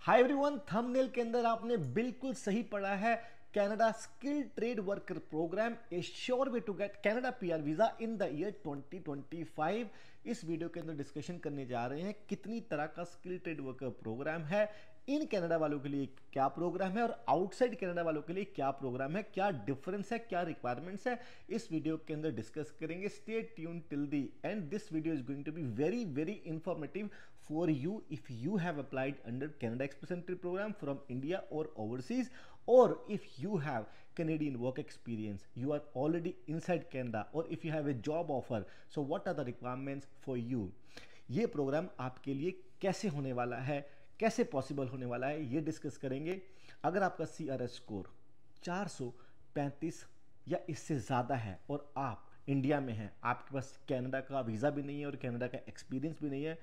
Hi everyone, thumbnail के अंदर आपने बिल्कुल सही पढ़ा है। Canada skill trade worker program a sure way to get Canada PR visa in the year 2025। इस वीडियो के अंदर डिस्कशन करने जा रहे हैं कितनी तरह का स्किल ट्रेड वर्कर प्रोग्राम है, इन कनाडा वालों के लिए क्या प्रोग्राम है और आउटसाइड कनाडा वालों के लिए क्या प्रोग्राम है, क्या डिफरेंस है, क्या रिक्वायरमेंट्स है, इस वीडियो के अंदर डिस्कस करेंगे। Stay tune till the end. This video is going to be very very informative for you if you have applied under Canada Express Entry program from India or overseas, or if you have Canadian work experience, you are already inside Canada, or if you have a job offer, so what are the requirements for you। ये programme आपके लिए कैसे होने वाला है, कैसे possible होने वाला है, ये डिस्कस करेंगे। अगर आपका CRS स्कोर 435 या इससे ज़्यादा है और आप इंडिया में हैं, आपके पास कनाडा का वीज़ा भी नहीं है और कनाडा का एक्सपीरियंस भी नहीं है,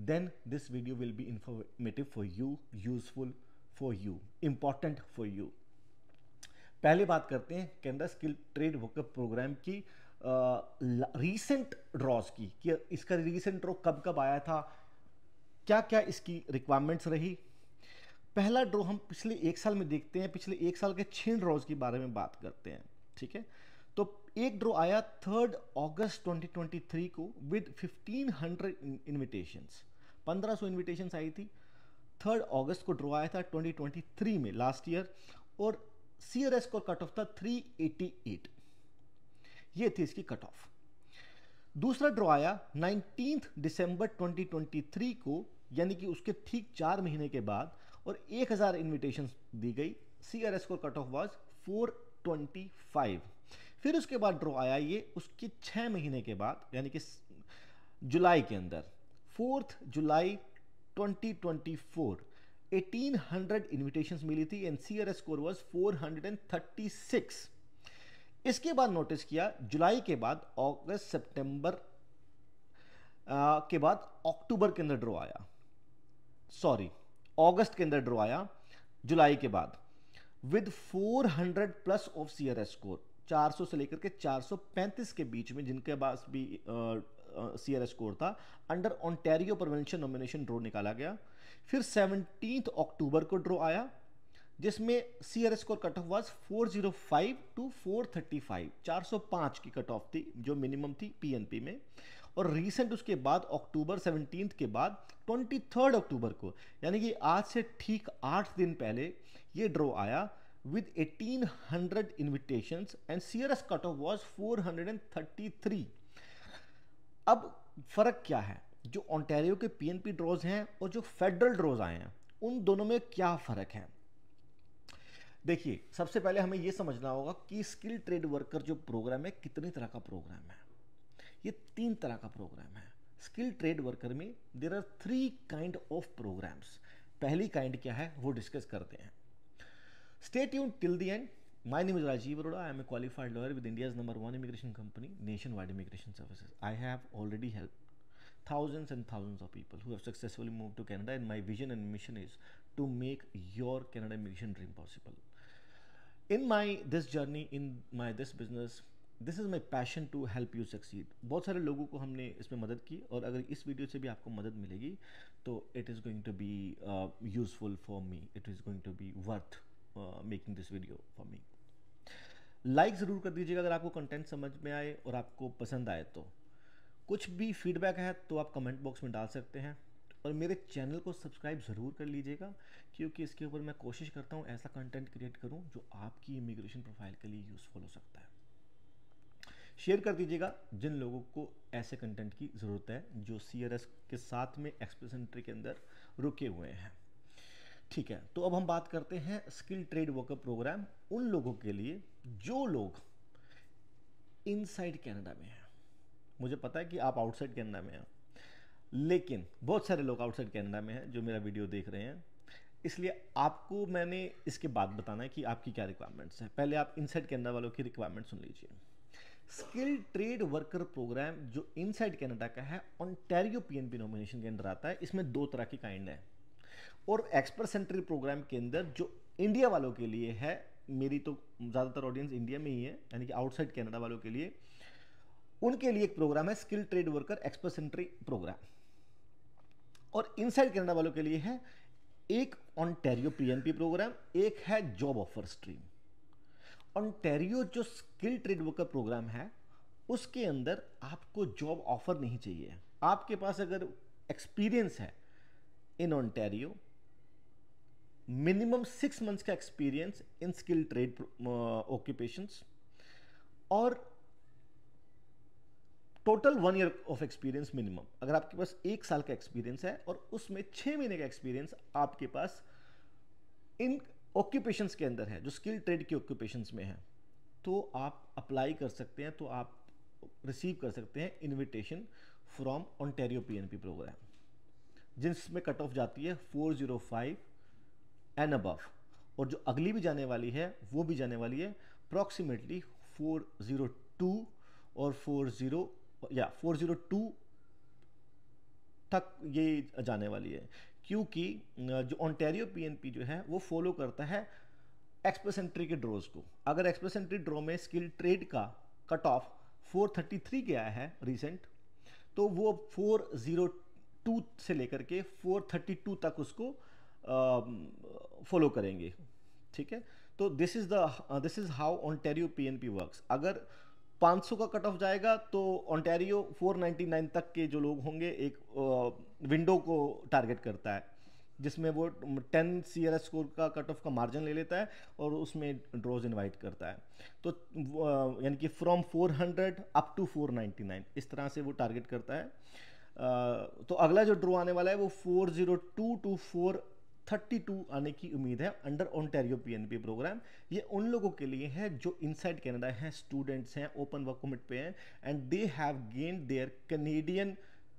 then this video will be informative for you, useful for you, important for you। पहले बात करते हैं Canada skill trade worker programme की रीसेंट ड्रॉज की, कि इसका रीसेंट ड्रॉ कब कब आया था, क्या क्या इसकी रिक्वायरमेंट्स रही। पहला ड्रॉ हम पिछले एक साल में देखते हैं, पिछले एक साल के 6 ड्रॉज के बारे में बात करते हैं। ठीक है, तो एक ड्रॉ आया 3 अगस्त 2023 को विद 1500 इन्विटेशंस, 1500 इन्विटेशंस आई थी। 3 अगस्त को ड्रॉ आया था 2023 में, लास्ट ईयर, और CRS को कट ऑफ था 388, ये थी इसकी कट ऑफ। दूसरा ड्रॉ आया 19 दिसंबर 2023 को, यानी कि उसके ठीक 4 महीने के बाद, और 1000 इन्विटेशंस दी गई। CRS को कट ऑफ वाज 425। फिर उसके बाद ड्रॉ आया ये उसके 6 महीने के बाद, यानी कि जुलाई के अंदर, 4 जुलाई 2024, 1800 इन्विटेशंस मिली थी एंड CRS स्कोर वाज 436। इसके बाद नोटिस किया जुलाई के बाद, अगस्त सितंबर के बाद अक्टूबर के अंदर ड्रॉ आया, सॉरी अगस्त के अंदर ड्रॉ आया जुलाई के बाद, with 400 plus of CRS score, 400 से लेकर के 435 के बीच में जिनके पास भी CRS स्कोर था, under Ontario provincial nomination draw निकाला गया। फिर 17 अक्टूबर को ड्रॉ आया, जिसमें CRS score cut off was 405 to 435, 405 की कट ऑफ थी जो मिनिमम थी PNP में। और रीसेंट उसके बाद अक्टूबर 17 के बाद 23 अक्टूबर को, यानी कि आज से ठीक 8 दिन पहले ये ड्रॉ आया with 1800 invitations and CRS cutoff was 433। अब फर्क क्या है, जो ओंटारियो के PNP ड्रॉज हैं और जो फेडरल ड्रॉज आए हैं, उन दोनों में क्या फर्क है। देखिए, सबसे पहले हमें यह समझना होगा कि स्किल ट्रेड वर्कर जो प्रोग्राम है कितनी तरह का प्रोग्राम है। ये 3 तरह का प्रोग्राम है। स्किल ट्रेड वर्कर में there are 3 kind of programs. पहली काइंड क्या है वो डिस्कस करते हैं। Stay tuned till the end. My name is Rajiv Arora. I am a qualified lawyer with India's #1 immigration company, Nationwide Immigration Services. I have already helped thousands and thousands of people who have successfully moved to Canada, and my vision and mission is to make your Canada immigration dream possible. In this journey, in this business, this is my passion to help you succeed. बहुत सारे लोगों को हमने इसमें मदद की, और अगर इस वीडियो से भी आपको मदद मिलेगी तो it is going to be useful for me. It is going to be worth making this video for me. Like ज़रूर कर दीजिएगा अगर आपको कंटेंट समझ में आए और आपको पसंद आए। तो कुछ भी फीडबैक है तो आप कमेंट बॉक्स में डाल सकते हैं, और मेरे चैनल को सब्सक्राइब ज़रूर कर लीजिएगा, क्योंकि इसके ऊपर मैं कोशिश करता हूँ ऐसा कंटेंट क्रिएट करूँ जो आपकी इमिग्रेशन प्रोफाइल के लिए यूज़फुल हो सकता है। शेयर कर दीजिएगा जिन लोगों को ऐसे कंटेंट की ज़रूरत है, जो CRS के साथ में एक्सप्रेस एंट्री के अंदर रुके हुए हैं। ठीक है, तो अब हम बात करते हैं स्किल ट्रेड वर्कर प्रोग्राम उन लोगों के लिए जो लोग इनसाइड कनाडा में हैं। मुझे पता है कि आप आउटसाइड कनाडा में हैं, लेकिन बहुत सारे लोग आउटसाइड कनाडा में हैं जो मेरा वीडियो देख रहे हैं, इसलिए आपको मैंने इसके बाद बताना है कि आपकी क्या रिक्वायरमेंट्स हैं। पहले आप इनसाइड कनाडा वालों की रिक्वायरमेंट सुन लीजिए। स्किल ट्रेड वर्कर प्रोग्राम जो इनसाइड कनाडा का है, ओंटारियो PNP नॉमिनेशन के अंदर आता है। इसमें 2 तरह की काइंड है, और एक्सप्रेस एंट्री प्रोग्राम के अंदर जो इंडिया वालों के लिए है, मेरी तो ज़्यादातर ऑडियंस इंडिया में ही है, यानी कि आउटसाइड कनाडा वालों के लिए, उनके लिए एक प्रोग्राम है skill trade worker express entry program. और इनसाइड कनाडा वालों के लिए है एक ओंटारियो पीएनपी प्रोग्राम, एक है जॉब ऑफर स्ट्रीम। ओंटारियो जो स्किल ट्रेड वर्कर प्रोग्राम है उसके अंदर आपको जॉब ऑफर नहीं चाहिए। आपके पास अगर एक्सपीरियंस है इन ओंटारियो, मिनिमम 6 मंथ्स का experience in skill trade occupations और total 1 year of experience minimum, अगर आपके पास 1 साल का एक्सपीरियंस है और उसमें 6 महीने का एक्सपीरियंस आपके पास इन ऑक्यूपेशंस के अंदर है, जो स्किल ट्रेड के ऑक्यूपेशंस में है, तो आप अप्लाई कर सकते हैं, तो आप रिसीव कर सकते हैं invitation from Ontario PNP program, जिसमें कट ऑफ जाती है 405 एंड अबव, और जो अगली भी जाने वाली है वो भी जाने वाली है अप्रॉक्सीमेटली 402 और 402 तक ये जाने वाली है, क्योंकि जो ओंटारियो पीएनपी जो है वो फॉलो करता है एक्सप्रेस एंट्री के ड्रॉज को। अगर एक्सप्रेस एंट्री ड्रॉ में स्किल ट्रेड का कट ऑफ 433 गया है रिसेंट, तो वो 402 से लेकर के 432 तक उसको फॉलो करेंगे, ठीक है। तो this is how Ontario PNP works. अगर 500 का कट ऑफ जाएगा तो ओंटारियो 499 तक के जो लोग होंगे एक विंडो को टारगेट करता है, जिसमें वो 10 CRS स्कोर का कट ऑफ का मार्जिन ले लेता है और उसमें ड्रॉज इनवाइट करता है। तो यानी कि फ्रॉम 400 अप टू 499 इस तरह से वो टारगेट करता है। तो अगला जो ड्रॉ आने वाला है वो 402 टू 432 आने की उम्मीद है अंडर ओंटारियो पीएनपी प्रोग्राम। ये उन लोगों के लिए है जो इनसाइड कनाडा हैं, स्टूडेंट्स हैं, ओपन वर्क परमिट पे हैं, and they have gained their Canadian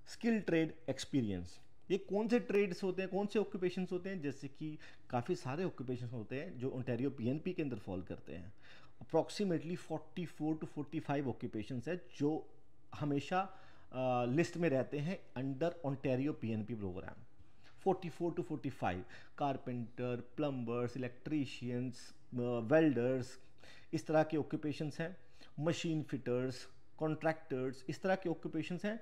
skill trade experience. ये कौन से ट्रेड्स होते हैं, कौन से ऑक्यूपेशंस होते हैं? जैसे कि काफ़ी सारे ऑक्यूपेशंस होते हैं जो ओंटारियो पीएनपी के अंदर फॉल करते हैं। अप्रॉक्सीमेटली 44 टू 45 ऑक्यूपेशंस है जो हमेशा लिस्ट में रहते हैं under Ontario PNP program. 44 to 45 carpenter, plumbers, electricians, welders, इस तरह के ऑक्यूपेशंस हैं, मशीन फिटर्स, कॉन्ट्रैक्टर्स, इस तरह के ऑक्यूपेशंस हैं।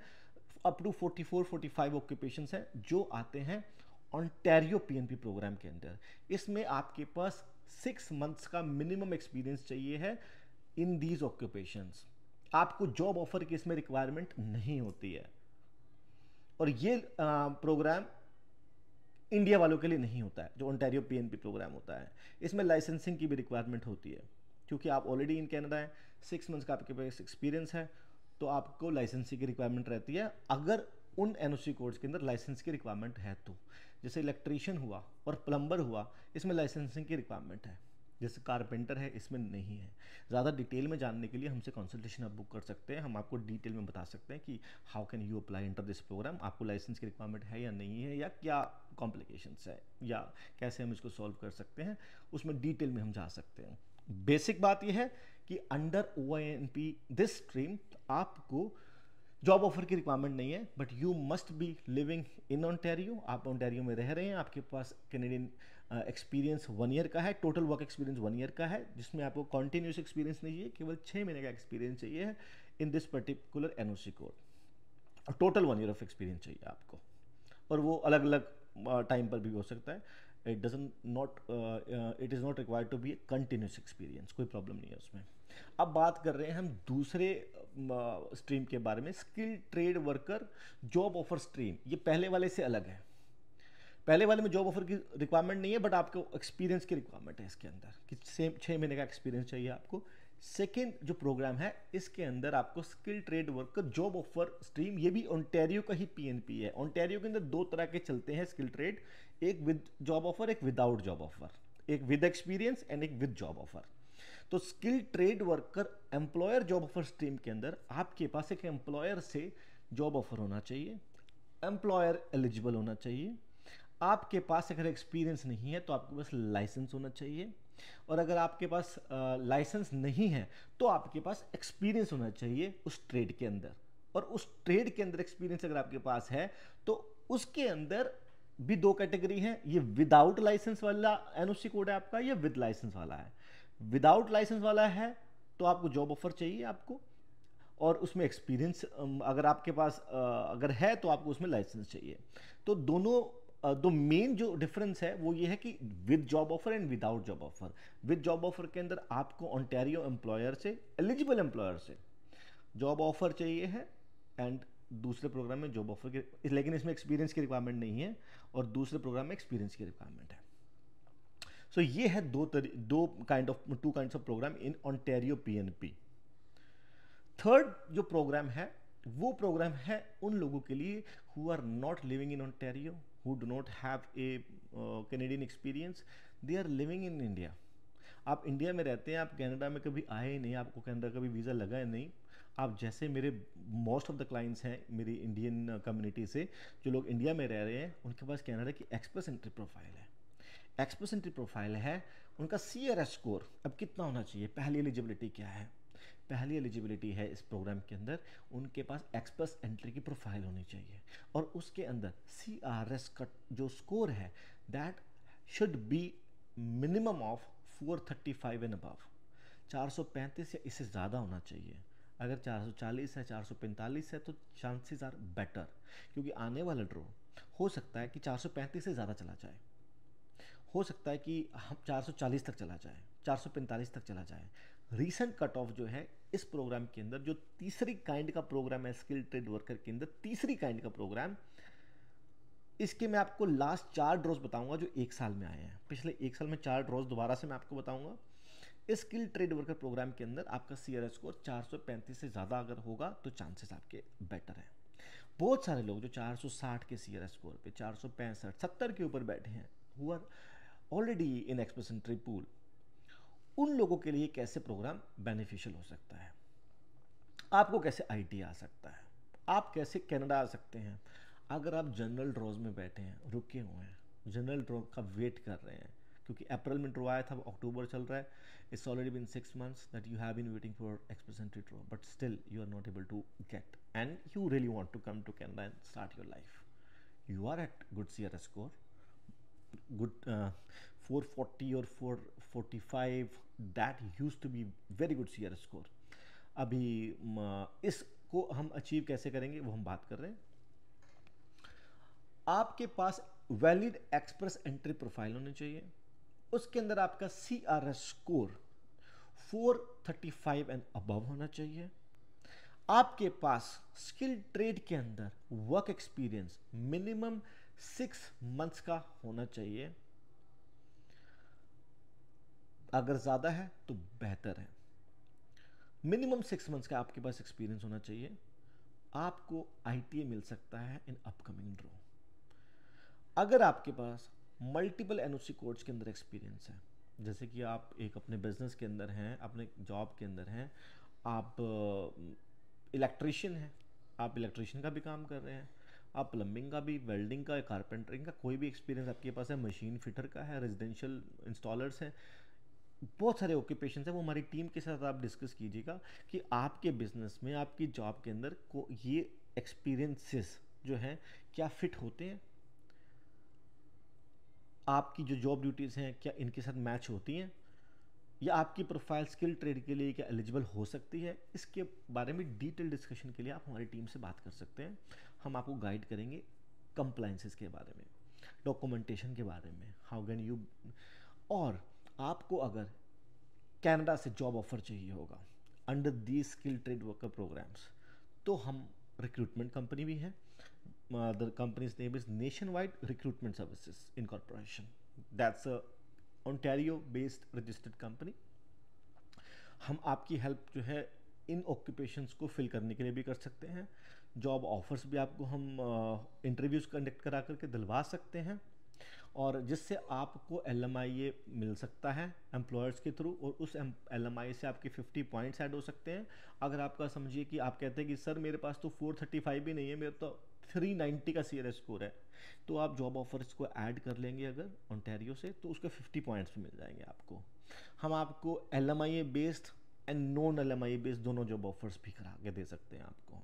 अप टू 44-45 ऑक्यूपेशंस हैं जो आते हैं ओंटारियो पीएनपी प्रोग्राम के अंदर। इसमें आपके पास 6 मंथ्स का मिनिमम एक्सपीरियंस चाहिए है इन दीज ऑक्यूपेशंस। आपको जॉब ऑफर की इसमें रिक्वायरमेंट नहीं होती है, और ये प्रोग्राम इंडिया वालों के लिए नहीं होता है। जो ओंटारियो पीएनपी प्रोग्राम होता है इसमें लाइसेंसिंग की भी रिक्वायरमेंट होती है, क्योंकि आप ऑलरेडी इन कनाडा है, 6 मंथ्स का आपके पास एक्सपीरियंस है, तो आपको लाइसेंसिंग की रिक्वायरमेंट रहती है। अगर उन एनओसी कोड्स के अंदर लाइसेंस की रिक्वायरमेंट है तो, जैसे इलेक्ट्रीशियन हुआ और प्लम्बर हुआ, इसमें लाइसेंसिंग की रिक्वायरमेंट है। जैसे कारपेंटर है, इसमें नहीं है। ज़्यादा डिटेल में जानने के लिए हमसे कंसल्टेशन आप बुक कर सकते हैं, हम आपको डिटेल में बता सकते हैं कि how can you apply enter this program, आपको लाइसेंस की रिक्वायरमेंट है या नहीं है, या क्या कॉम्प्लिकेशंस है, या कैसे हम इसको सॉल्व कर सकते हैं, उसमें डिटेल में हम जा सकते हैं। बेसिक बात यह है कि अंडर OINP दिस स्ट्रीम आपको जॉब ऑफर की रिक्वायरमेंट नहीं है, but you must be living in Ontario. आप ओंटारियो में रह रहे हैं, आपके पास कैनेडियन एक्सपीरियंस 1 ईयर का है, टोटल वर्क एक्सपीरियंस 1 ईयर का है, जिसमें आपको कॉन्टिन्यूस एक्सपीरियंस नहीं चाहिए, केवल 6 महीने का एक्सपीरियंस चाहिए है in this particular NOC code. Total 1 year of experience चाहिए आपको, और वो अलग अलग टाइम पर भी हो सकता है। It is not required to be a continuous experience, कोई प्रॉब्लम नहीं है उसमें। अब बात कर रहे हैं हम दूसरे स्ट्रीम के बारे में, skill trade worker job offer stream. ये पहले वाले से अलग है। पहले वाले में जॉब ऑफर की रिक्वायरमेंट नहीं है, बट आपको एक्सपीरियंस की रिक्वायरमेंट है इसके अंदर, कि सेम 6 महीने का एक्सपीरियंस चाहिए आपको। सेकेंड जो प्रोग्राम है इसके अंदर आपको skill trade worker job offer stream, ये भी ओंटारियो का ही पीएनपी है। ओंटारियो के अंदर 2 तरह के चलते हैं स्किल ट्रेड, एक विद जॉब ऑफर, एक विदाउट जॉब ऑफर, एक विद एक्सपीरियंस एंड एक विद जॉब ऑफर। तो skill trade worker employer job offer stream के अंदर आपके पास एक एम्प्लॉयर से जॉब ऑफर होना चाहिए, एम्प्लॉयर एलिजिबल होना चाहिए, आपके पास अगर एक्सपीरियंस नहीं है तो आपके पास लाइसेंस होना चाहिए, और अगर आपके पास लाइसेंस नहीं है तो आपके पास एक्सपीरियंस होना चाहिए उस ट्रेड के अंदर। और उस ट्रेड के अंदर एक्सपीरियंस अगर आपके पास है तो उसके अंदर भी 2 कैटेगरी हैं, ये विदाउट लाइसेंस वाला एनओसी कोड है आपका, या विद लाइसेंस वाला है। विदाउट लाइसेंस वाला है तो आपको जॉब ऑफर चाहिए आपको, और उसमें एक्सपीरियंस अगर आपके पास अगर है तो आपको उसमें लाइसेंस चाहिए। तो दोनों तो मेन जो डिफरेंस है वो ये है कि with job offer and without job offer. With job offer के अंदर आपको ओंटारियो एम्प्लॉयर से, एलिजिबल एम्प्लॉयर से जॉब ऑफर चाहिए है, एंड दूसरे प्रोग्राम में जॉब ऑफर के, लेकिन इसमें एक्सपीरियंस की रिक्वायरमेंट नहीं है, और दूसरे प्रोग्राम में एक्सपीरियंस की रिक्वायरमेंट है। सो ये है दो kind of, two kinds of program in Ontario PNP. Third जो प्रोग्राम है वो प्रोग्राम है उन लोगों के लिए who are not living in Ontario, who do not have a Canadian experience, they are living in India. आप इंडिया में रहते हैं, आप कनाडा में कभी आए ही नहीं, आपको कनाडा का भी वीज़ा लगा है नहीं, आप जैसे मेरे मोस्ट ऑफ द क्लाइंट्स हैं मेरी इंडियन कम्युनिटी से, जो लोग इंडिया में रह रहे हैं, उनके पास कनाडा की एक्सप्रेस एंट्री प्रोफाइल है। एक्सप्रेस एंट्री प्रोफाइल है, उनका CRS स्कोर अब कितना होना चाहिए, पहली एलिजिबिलिटी क्या है, पहली एलिजिबिलिटी है इस प्रोग्राम के अंदर, उनके पास एक्सप्रेस एंट्री की प्रोफाइल होनी चाहिए, और उसके अंदर CRS का जो स्कोर है that should be minimum of 435 and above, 435 या इससे ज़्यादा होना चाहिए। अगर 440 है, 445 है, तो चांसेस आर बेटर, क्योंकि आने वाला ड्रॉ हो सकता है कि 435 से ज़्यादा चला जाए, हो सकता है कि हम 440 तक चला जाए, 445 तक चला जाए। रीसेंट कट ऑफ जो है इस प्रोग्राम के अंदर, जो तीसरी काइंड का प्रोग्राम है स्किल ट्रेड वर्कर के अंदर, तीसरी काइंड का प्रोग्राम, इसके मैं आपको लास्ट 4 ड्रॉज बताऊंगा जो 1 साल में आए हैं। पिछले 1 साल में 4 ड्रॉज दोबारा से मैं आपको बताऊंगा। इस स्किल ट्रेड वर्कर प्रोग्राम के अंदर आपका CRS स्कोर 435 से ज़्यादा अगर होगा तो चांसेस आपके बेटर हैं। बहुत सारे लोग जो 460 के CRS स्कोर पे, 465, 70 के ऊपर बैठे हैं, who are already in express entry pool, उन लोगों के लिए कैसे प्रोग्राम बेनिफिशियल हो सकता है, आपको कैसे IT आ सकता है, आप कैसे कनाडा आ सकते हैं। अगर आप जनरल ड्रॉज में बैठे हैं, रुके हुए हैं, जनरल ड्रॉ का वेट कर रहे हैं, क्योंकि अप्रैल में ड्रॉ आया था, अक्टूबर चल रहा है, it's already been 6 months that you have been waiting for express entry draw, but still you are not able to get, and you really want to come to Canada and start your life. You are at good CRS score, good 440 or 445, that used to be very good CRS score। अभी इसको हम achieve कैसे करेंगे वो हम बात कर रहे हैं। आपके पास वैलिड एक्सप्रेस एंट्री प्रोफाइल होनी चाहिए, उसके अंदर आपका CRS स्कोर 435 एंड अबव होना चाहिए, आपके पास स्किल ट्रेड के अंदर वर्क एक्सपीरियंस मिनिमम 6 months का होना चाहिए, अगर ज़्यादा है तो बेहतर है। मिनिमम 6 months का आपके पास एक्सपीरियंस होना चाहिए। आपको ITA मिल सकता है इन अपकमिंग ड्रॉ। अगर आपके पास मल्टीपल NOC कोड्स के अंदर एक्सपीरियंस है, जैसे कि आप एक अपने बिजनेस के अंदर हैं, अपने जॉब के अंदर हैं, आप इलेक्ट्रीशियन हैं, आप इलेक्ट्रीशियन का भी काम कर रहे हैं, आप प्लम्बिंग का भी, वेल्डिंग का, कारपेंटरिंग का कोई भी एक्सपीरियंस आपके पास है, मशीन फिटर का है, रेजिडेंशियल इंस्टॉलर्स हैं, बहुत सारे ऑक्यूपेशन हैं, वो हमारी टीम के साथ आप डिस्कस कीजिएगा कि आपके बिजनेस में, आपकी जॉब के अंदर को ये एक्सपीरियंसेस जो हैं क्या फिट होते हैं, आपकी जो जॉब ड्यूटीज़ हैं क्या इनके साथ मैच होती हैं, या आपकी प्रोफाइल स्किल ट्रेड के लिए क्या एलिजिबल हो सकती है। इसके बारे में डिटेल डिस्कशन के लिए आप हमारी टीम से बात कर सकते हैं। हम आपको गाइड करेंगे कंप्लाइंसेस के बारे में, डॉक्यूमेंटेशन के बारे में, हाउ कैन यू, और आपको अगर कनाडा से जॉब ऑफर चाहिए होगा under the skill trade worker programs, तो हम रिक्रूटमेंट कंपनी भी है। The company's name is Nationwide Recruitment Services Incorporation, that's a Ontario based registered company. हम आपकी हेल्प जो है इन ऑक्यूपेशंस को फिल करने के लिए भी कर सकते हैं। जॉब ऑफर्स भी आपको हम इंटरव्यूज़ कंडक्ट करा करके दिलवा सकते हैं, और जिससे आपको LMIA मिल सकता है एम्प्लॉयर्स के थ्रू, और उस LMIA से आपके 50 पॉइंट्स ऐड हो सकते हैं। अगर आपका समझिए कि आप कहते हैं कि सर मेरे पास तो 435 भी नहीं है, मेरे तो 390 का CRS स्कोर है, तो आप जॉब ऑफर्स को ऐड कर लेंगे अगर ओंटारियो से, तो उसके 50 पॉइंट्स मिल जाएंगे आपको। हम आपको LMIA based and non LMIA based दोनों जॉब ऑफर्स भी करा के दे सकते हैं आपको,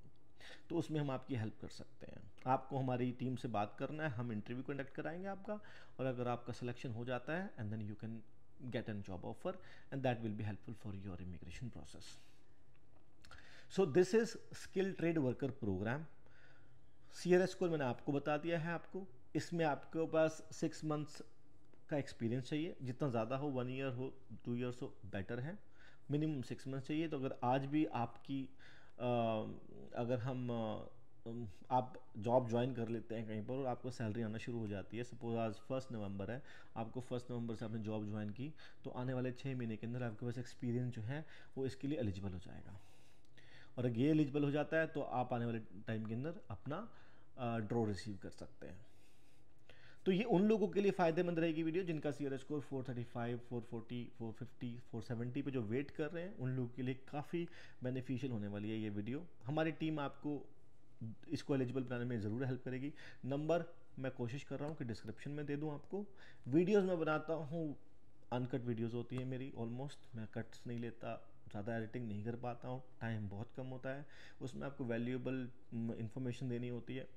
तो उसमें हम आपकी हेल्प कर सकते हैं। आपको हमारी टीम से बात करना है, हम इंटरव्यू कंडक्ट कराएंगे आपका, और अगर आपका सिलेक्शन हो जाता है and then you can get an job offer, and that will be helpful for your immigration process. So this is skill trade worker program. CRS score मैंने आपको बता दिया है आपको। इसमें आपके पास 6 मंथ्स का एक्सपीरियंस चाहिए, जितना ज़्यादा हो, 1 ईयर हो, 2 ईयर्स हो, बेटर है। मिनिमम 6 मंथ्स चाहिए। तो अगर आज भी आपकी अगर हम आप जॉब ज्वाइन कर लेते हैं कहीं पर और आपको सैलरी आना शुरू हो जाती है, सपोज आज 1 नवंबर है, आपको 1 नवंबर से आपने जॉब ज्वाइन की, तो आने वाले 6 महीने के अंदर आपके पास एक्सपीरियंस जो है वो इसके लिए एलिजिबल हो जाएगा। और अगर ये एलिजिबल हो जाता है तो आप आने वाले टाइम के अंदर अपना ड्रॉ रिसीव कर सकते हैं। तो ये उन लोगों के लिए फ़ायदेमंद रहेगी वीडियो जिनका CRS स्कोर 435, 440, 450, 470 पे जो वेट कर रहे हैं, उन लोगों के लिए काफ़ी बेनिफिशियल होने वाली है ये वीडियो। हमारी टीम आपको इसको एलिजिबल बनाने में ज़रूर हेल्प करेगी। नंबर मैं कोशिश कर रहा हूँ कि डिस्क्रिप्शन में दे दूँ आपको। वीडियोज़ मैं बनाता हूँ, अनकट वीडियोज़ होती है मेरी ऑलमोस्ट, मैं कट्स नहीं लेता, ज़्यादा एडिटिंग नहीं कर पाता हूँ, टाइम बहुत कम होता है, उसमें आपको वैल्यूएबल इंफॉर्मेशन देनी होती है।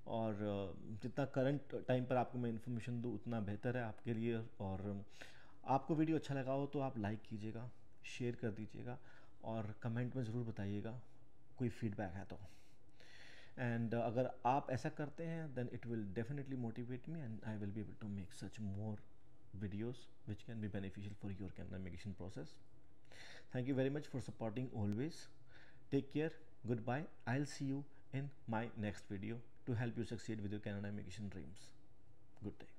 और जितना करंट टाइम पर आपको मैं इन्फॉर्मेशन दूँ उतना बेहतर है आपके लिए। और आपको वीडियो अच्छा लगा हो तो आप लाइक कीजिएगा, शेयर कर दीजिएगा और कमेंट में ज़रूर बताइएगा कोई फीडबैक है तो। एंड अगर आप ऐसा करते हैं then it will definitely motivate me and I will be able to make such more videos which can be beneficial for your Canada immigration process. Thank you very much for supporting always. Take care. Goodbye. I'll see you in my next video to help you succeed with your Canada immigration dreams. Good day.